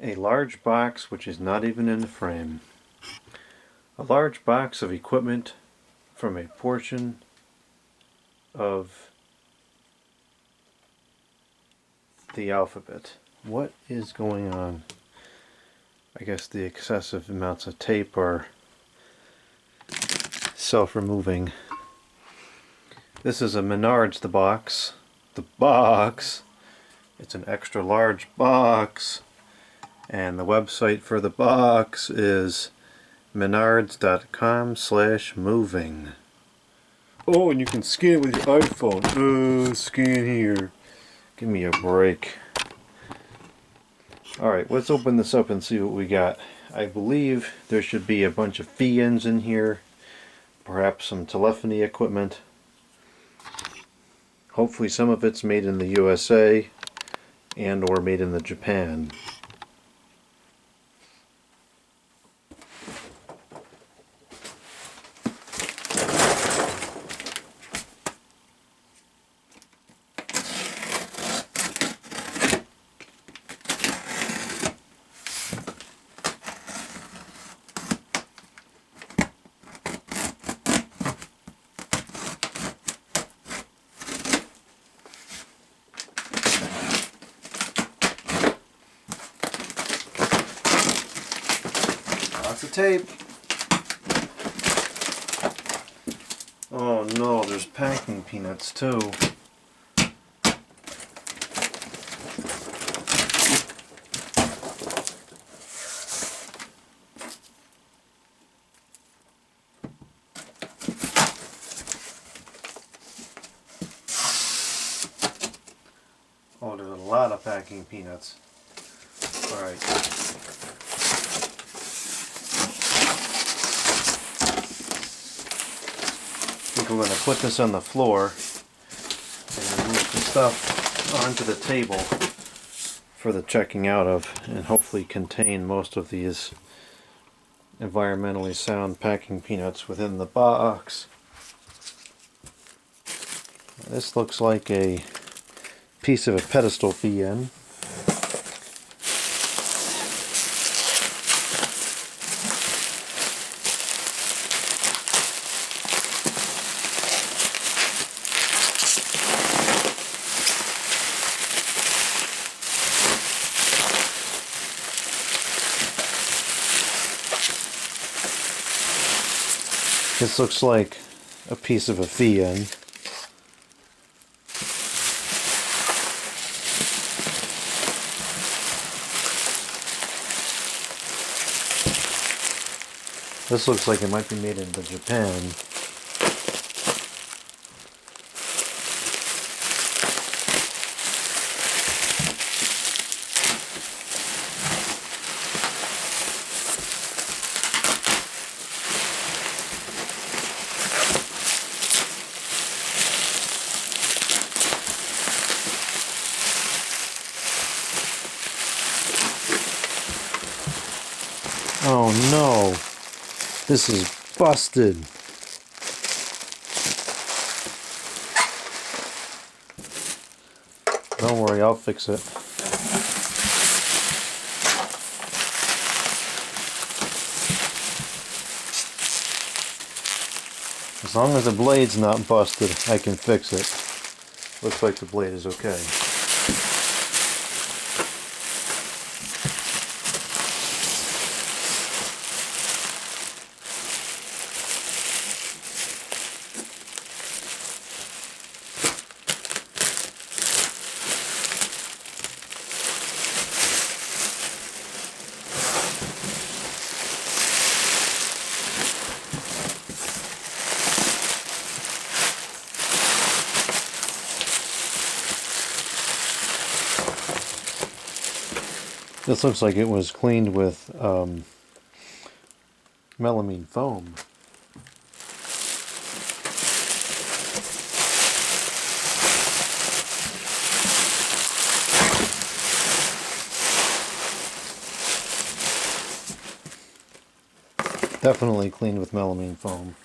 A large box which is not even in the frame. A large box of equipment from a portion of the alphabet. What is going on? I guess the excessive amounts of tape are self-removing. This is a Menards, the box. The box. It's an extra large box. And the website for the box is menards.com/moving. Oh, and you can scan it with your iPhone. Scan here. Give me a break. Alright, let's open this up and see what we got. I believe there should be a bunch of fee-ins in here. Perhaps some telephony equipment. Hopefully some of it's made in the USA and or made in the Japan. Lots of tape. Oh no, there's packing peanuts too. Oh, there's a lot of packing peanuts. Alright. I think we're going to put this on the floor and remove the stuff onto the table for the checking out of, and hopefully contain most of these environmentally sound packing peanuts within the box. This looks like a piece of a pedestal fee-in. This looks like a piece of a fee-in. This looks like it might be made in Japan. Oh no, this is busted. Don't worry, I'll fix it. As long as the blade's not busted, I can fix it. Looks like the blade is okay. This looks like it was cleaned with melamine foam. Definitely cleaned with melamine foam.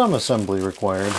some assembly required.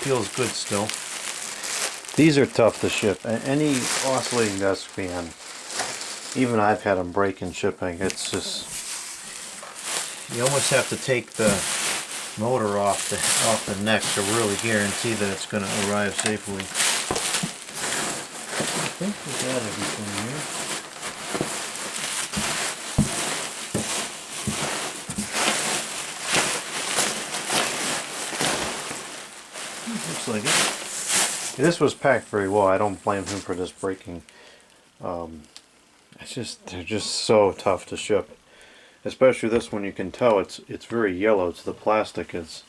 Feels good still. These are tough to ship. Any oscillating desk fan, even I've had them break in shipping. It's just, you almost have to take the motor off the neck to really guarantee that it's going to arrive safely. I think we've got everything here. Looks like it. This was packed very well. I don't blame him for this breaking. They're just so tough to ship. Especially this one, you can tell it's very yellow. The plastic is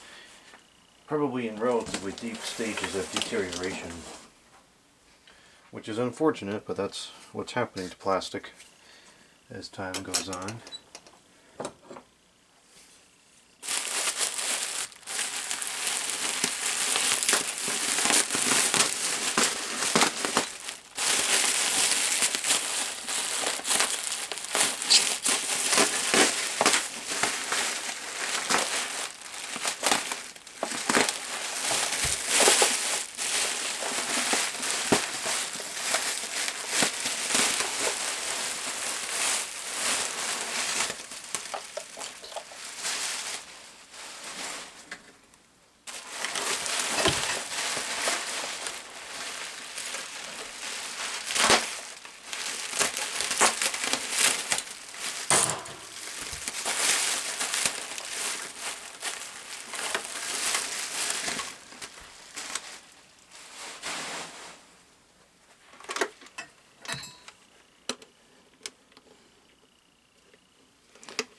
probably in relatively deep stages of deterioration, which is unfortunate, but that's what's happening to plastic as time goes on.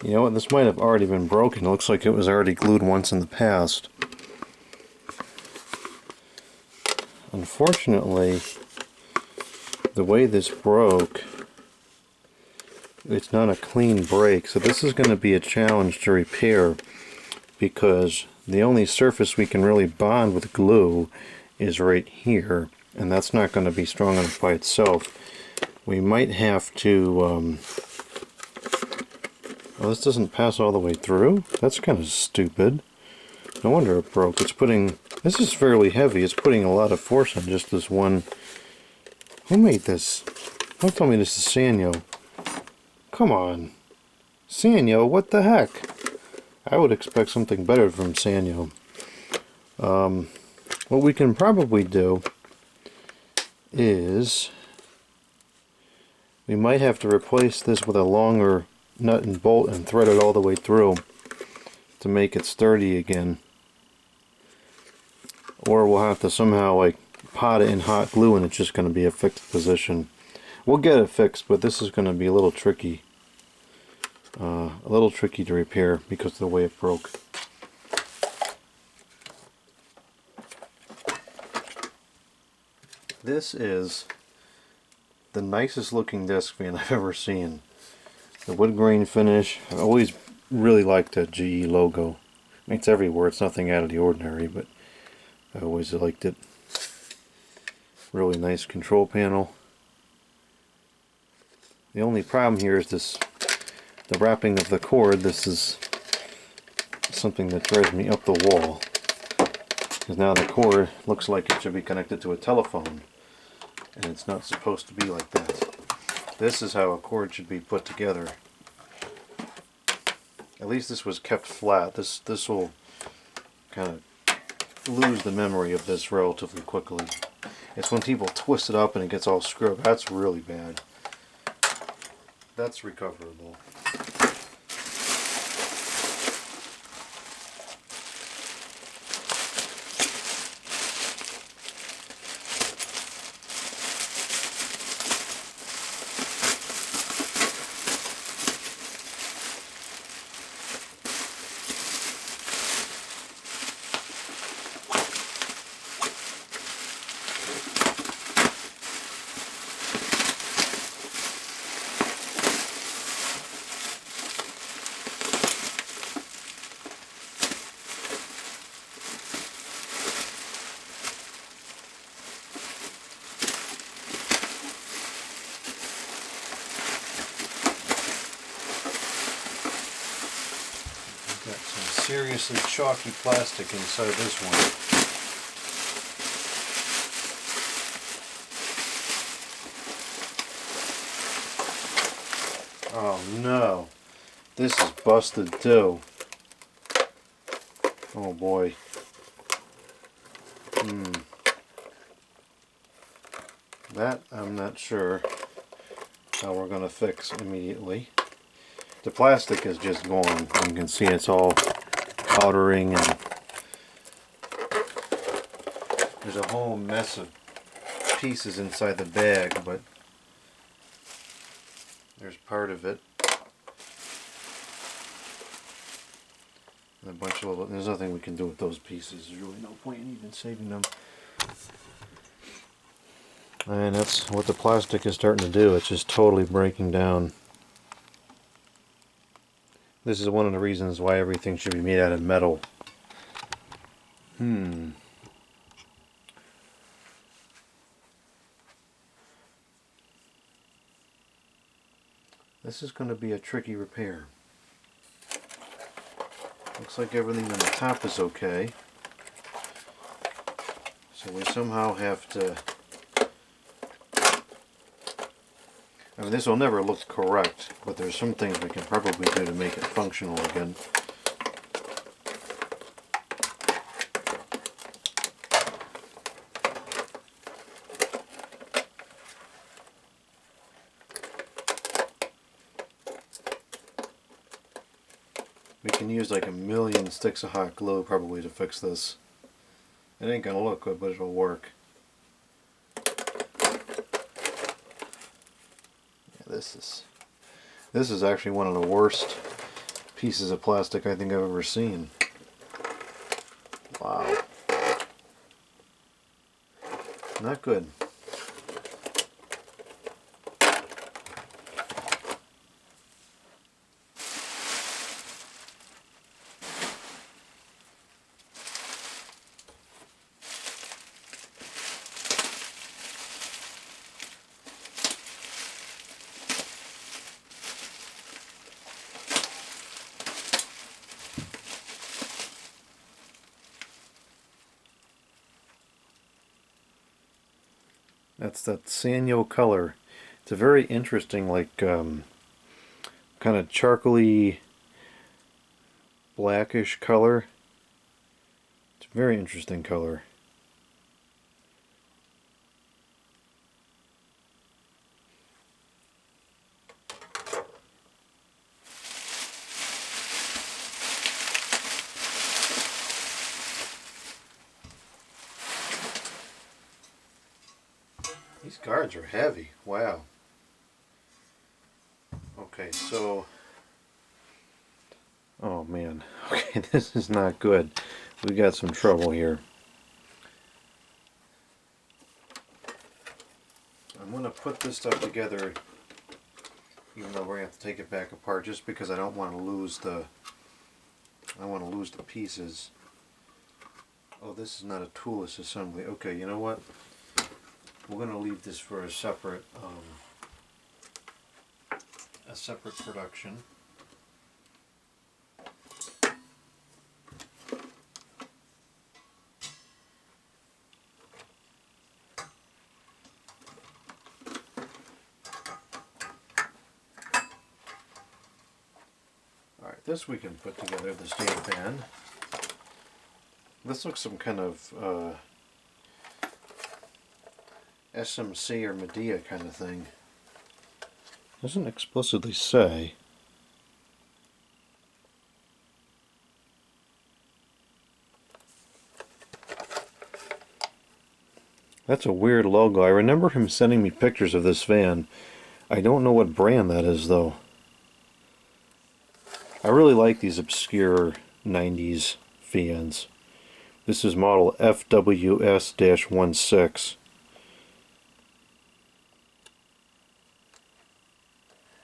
You know what, this might have already been broken. It looks like it was already glued once in the past. Unfortunately, the way this broke, it's not a clean break, so this is going to be a challenge to repair, because the only surface we can really bond with glue is right here, and that's not going to be strong enough by itself. We might have to well, this doesn't pass all the way through? That's kind of stupid. No wonder it broke. This is fairly heavy. It's putting a lot of force on just this one. Who made this? Don't tell me this is Sanyo. Come on. Sanyo, what the heck? I would expect something better from Sanyo. What we can probably do is we might have to replace this with a longer nut and bolt and thread it all the way through to make it sturdy again, or we'll have to somehow like pot it in hot glue and it's just going to be a fixed position. We'll get it fixed, but this is going to be a little tricky to repair because of the way it broke. This is the nicest looking desk fan I've ever seen. The wood grain finish. I always really liked the GE logo. I mean, it's everywhere. It's nothing out of the ordinary, but I always liked it. Really nice control panel. The only problem here is the wrapping of the cord. This is that's something that drives me up the wall. Because now the cord looks like it should be connected to a telephone. And it's not supposed to be like that. This is how a cord should be put together. At least this was kept flat. This will kind of lose the memory of this relatively quickly. It's when people twist it up and it gets all screwed up. That's really bad. That's recoverable. Got some seriously chalky plastic inside this one. Oh no, this is busted too. Oh boy. That I'm not sure how we're going to fix immediately. The plastic is just gone. You can see it's all powdering, and there's a whole mess of pieces inside the bag, but there's part of it. And a bunch of little, there's nothing we can do with those pieces. There's really no point in even saving them. And that's what the plastic is starting to do. It's just totally breaking down. This is one of the reasons why everything should be made out of metal. This is going to be a tricky repair. Looks like everything on the top is okay. So we somehow have to... I mean, this will never look correct, but there's some things we can probably do to make it functional again. We can use like 1,000,000 sticks of hot glue probably to fix this. It ain't gonna look good, but it'll work. This is actually one of the worst pieces of plastic I think I've ever seen. Wow. Not good. That's that Sanyo color. It's a very interesting, like, kind of charcoaly, blackish color. It's a very interesting color. These guards are heavy. Wow. Okay, so... oh man. Okay, this is not good. We got some trouble here. I'm going to put this stuff together, even though we're going to have to take it back apart, just because I don't want to lose the... I want to lose the pieces. Oh, this is not a toolless assembly. Okay, you know what? We're going to leave this for a separate production. this we can put together, this damn fan. This looks some kind of SMC or Medea kind of thing. Doesn't explicitly say. That's a weird logo. I remember him sending me pictures of this van. I don't know what brand that is though. I really like these obscure 90s fans. This is model FWS-16.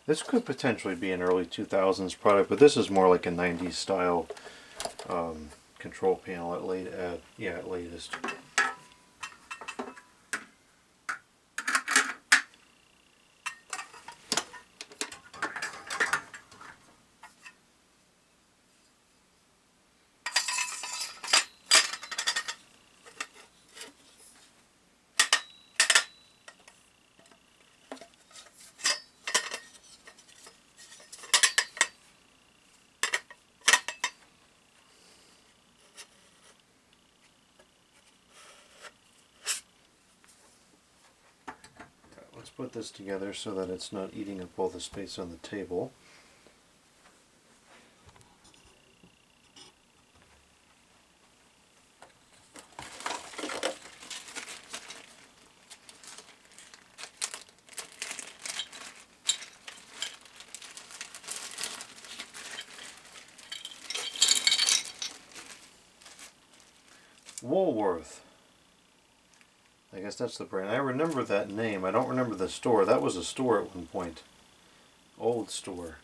This could potentially be an early 2000s product, but this is more like a 90s style control panel at latest. Let's put this together so that it's not eating up all the space on the table. Woolworth. I guess that's the brand. I remember that name. I don't remember the store. That was a store at one point. Old store.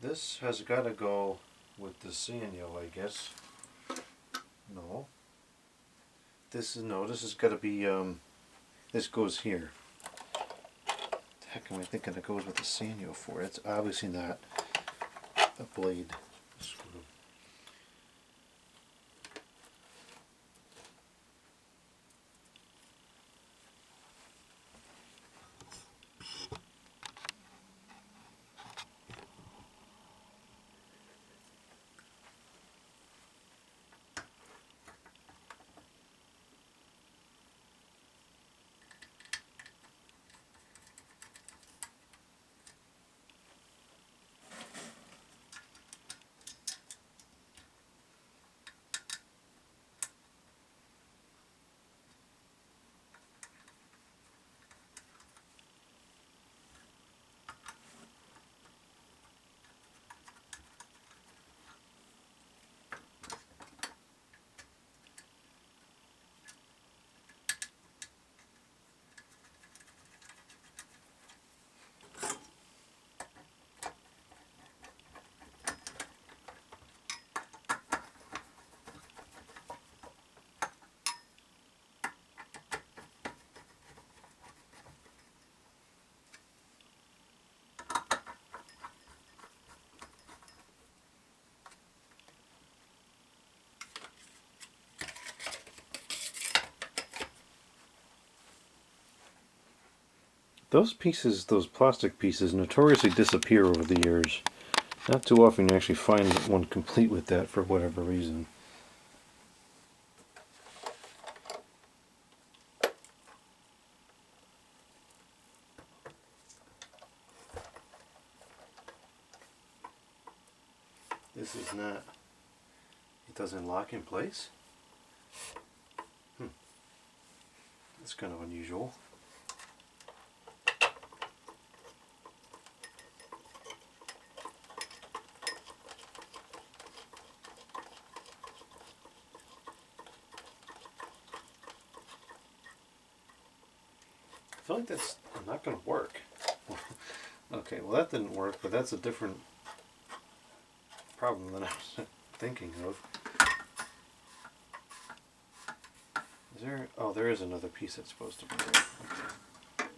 This has got to go with the Sanyo, I guess. No. This has got to be, this goes here. The heck am I thinking it goes with the Sanyo for? It's obviously not a blade screw. Those pieces, those plastic pieces, notoriously disappear over the years. Not too often you actually find one complete with that for whatever reason. This is not, it doesn't lock in place? That's kind of unusual. I feel like that's not going to work. Okay, well that didn't work, but that's a different problem than I was thinking of. Is there? Oh, there is another piece that's supposed to be there. Okay.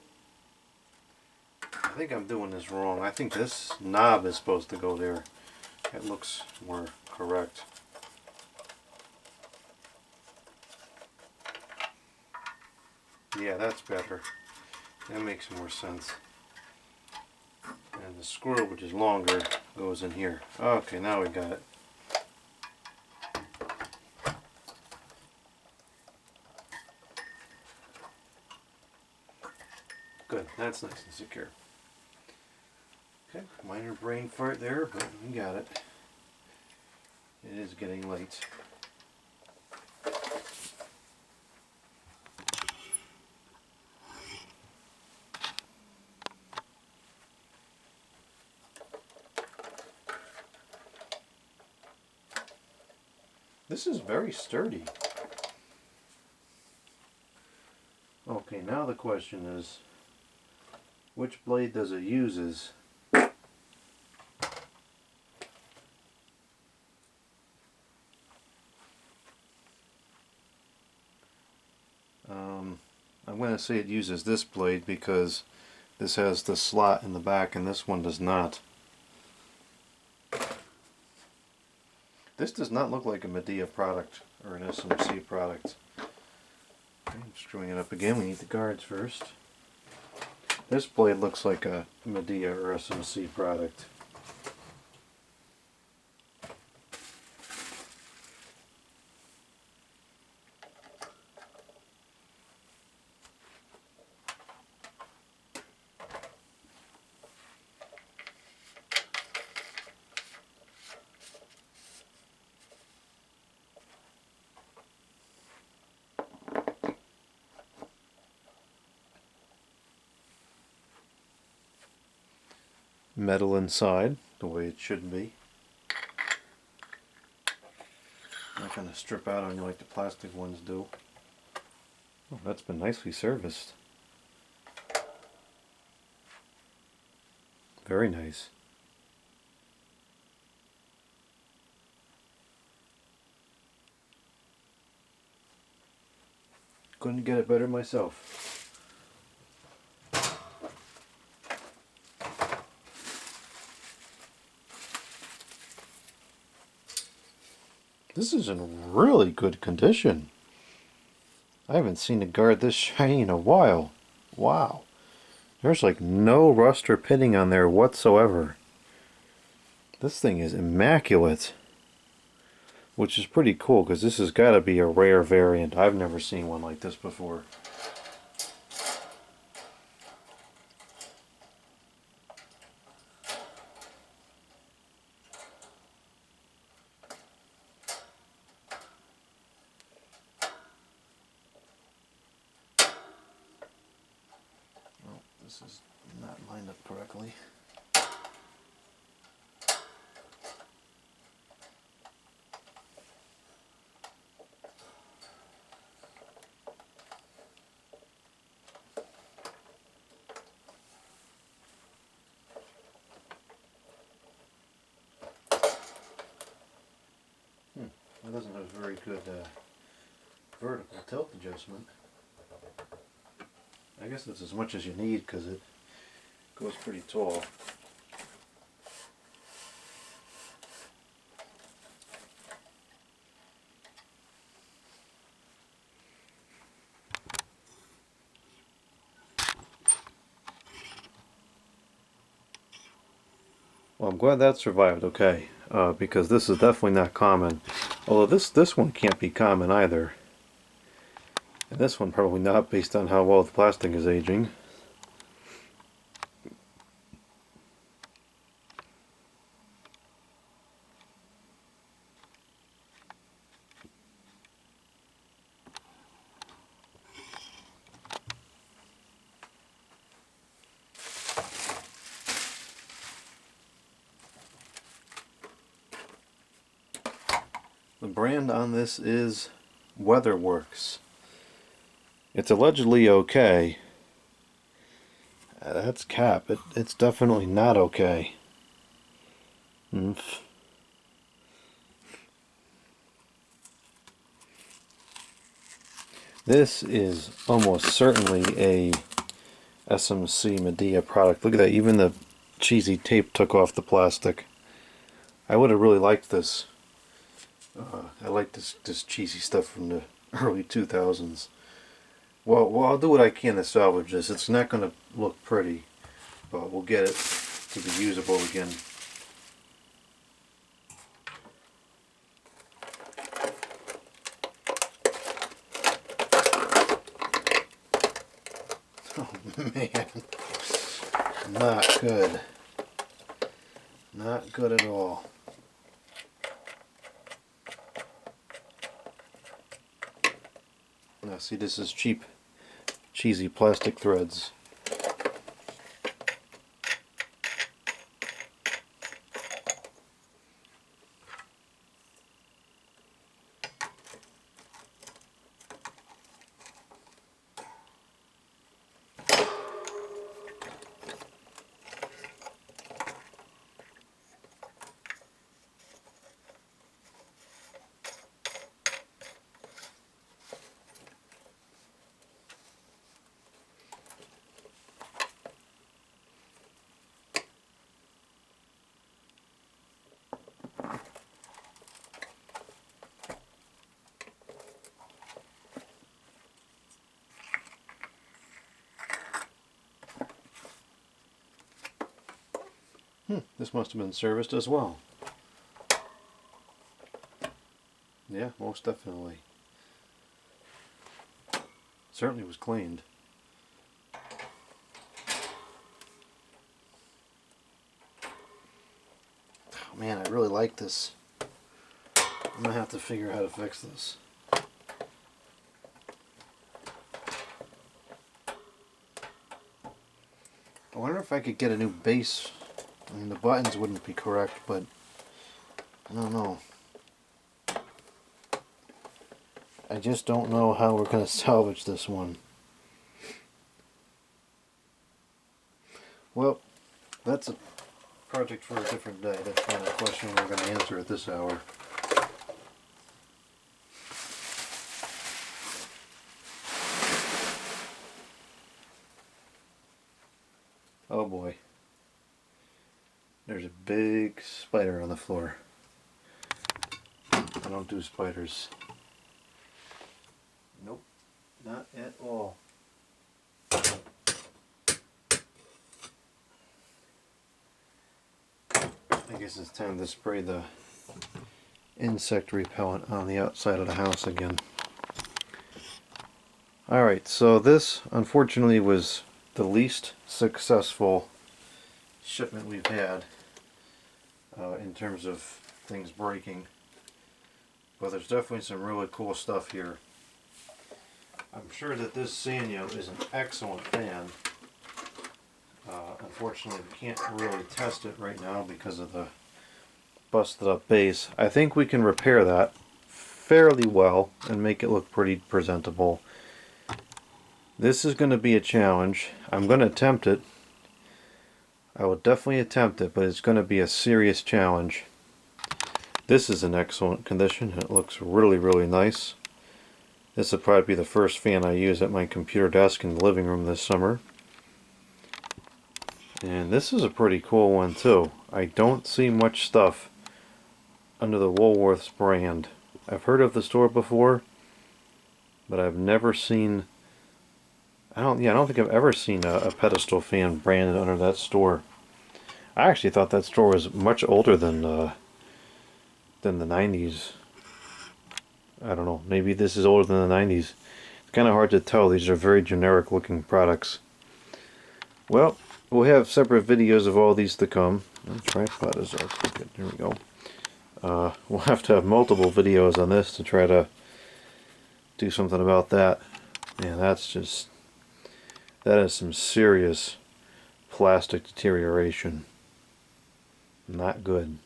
I think I'm doing this wrong. I think this knob is supposed to go there. It looks more correct. Yeah, that's better. That makes more sense. And And the screw, which is longer, goes in here. Okay, now we got it. Good, that's nice and secure. Okay, minor brain fart there, but we got it. It is getting late. This is very sturdy. Okay, now the question is, which blade does it use? I'm going to say it uses this blade because this has the slot in the back and this one does not. This does not look like a Medea product or an SMC product. Okay, I'm screwing it up again. We need the guards first. This blade looks like a Medea or SMC product. Metal inside, the way it should be. Not going to strip out on you like the plastic ones do. Oh, that's been nicely serviced. Very nice. Couldn't get it better myself. This is in really good condition. I haven't seen a guard this shiny in a while. Wow. There's like no rust or pitting on there whatsoever. This thing is immaculate. Which is pretty cool because this has got to be a rare variant. I've never seen one like this before. This is not lined up correctly. It doesn't have a very good vertical tilt adjustment. I guess that's as much as you need because it goes pretty tall. Well, I'm glad that survived okay, because this is definitely not common. Although this one can't be common either. And this one probably not, based on how well the plastic is aging. The brand on this is Weatherworks. It's allegedly okay. That's cap. It's definitely not okay. This is almost certainly a SMC Medea product. Look at that. Even the cheesy tape took off the plastic. I would have really liked this. I like this cheesy stuff from the early 2000s. Well, I'll do what I can to salvage this. It's not going to look pretty, but we'll get it. to be usable again. Oh man, not good. Not good at all. Now see, this is cheap, cheesy plastic threads. This must have been serviced as well. Yeah, most definitely. Certainly was cleaned. Oh man, I really like this. I'm gonna have to figure out how to fix this. I wonder if I could get a new base. I mean, the buttons wouldn't be correct, but I don't know. I just don't know how we're going to salvage this one. Well, that's a project for a different day. That's not a question we're going to answer at this hour. Oh boy. There's a big spider on the floor. I don't do spiders. Nope, not at all. I guess it's time to spray the insect repellent on the outside of the house again. Alright, so this unfortunately was the least successful shipment we've had in terms of things breaking, but there's definitely some really cool stuff here. I'm sure that this Sanyo is an excellent fan. Unfortunately we can't really test it right now because of the busted up base. I think we can repair that fairly well and make it look pretty presentable. This is going to be a challenge. I'm going to attempt it. I will definitely attempt it, but it's going to be a serious challenge. This is in excellent condition. It looks really, really nice. This will probably be the first fan I use at my computer desk in the living room this summer. And this is a pretty cool one too. I don't see much stuff under the Woolworths brand. I've heard of the store before, but I've never seen... I don't think I've ever seen a pedestal fan branded under that store. I actually thought that store was much older than the 90s. I don't know. Maybe this is older than the 90s. It's kind of hard to tell. These are very generic looking products. Well, we'll have separate videos of all these to come. The tripod is all crooked. Here we go. We'll have to have multiple videos on this to try to do something about that. Man, that's just... that is some serious plastic deterioration. Not good.